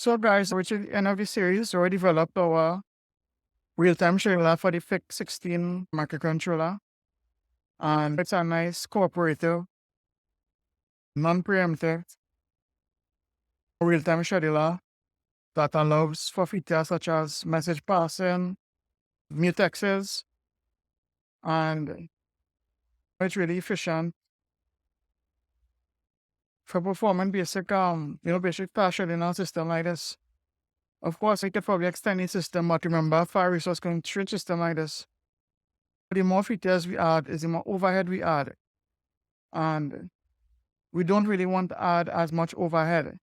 So guys, which is the end of the series, we developed our real-time scheduler for the PIC16 microcontroller. And it's a nice cooperative, non-preemptive real-time scheduler that allows for features such as message passing, mutexes, and it's really efficient for performing basic basic task scheduling system like this. Of course, we could probably extend the system, but remember, for a resource constrained system like this, the more features we add is the more overhead we add. And we don't really want to add as much overhead.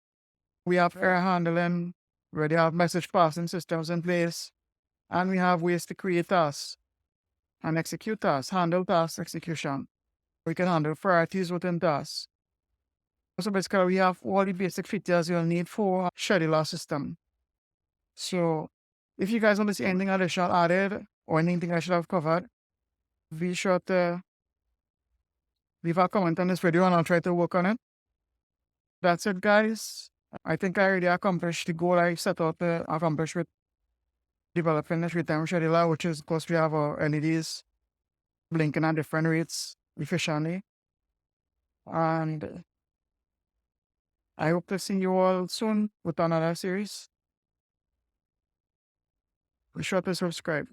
We have error handling, we already have message passing systems in place, and we have ways to create tasks and execute tasks, handle task execution. We can handle priorities within tasks. So basically, we have all the basic features you'll need for a scheduler system. So if you guys want to see anything additional added or anything I should have covered, be sure to leave a comment on this video and I'll try to work on it. That's it, guys. I think I already accomplished the goal I set out to accomplish with developing this real-time scheduler, which is, of course, we have our LEDs blinking at different rates efficiently. And I hope to see you all soon with another series. Be sure to subscribe.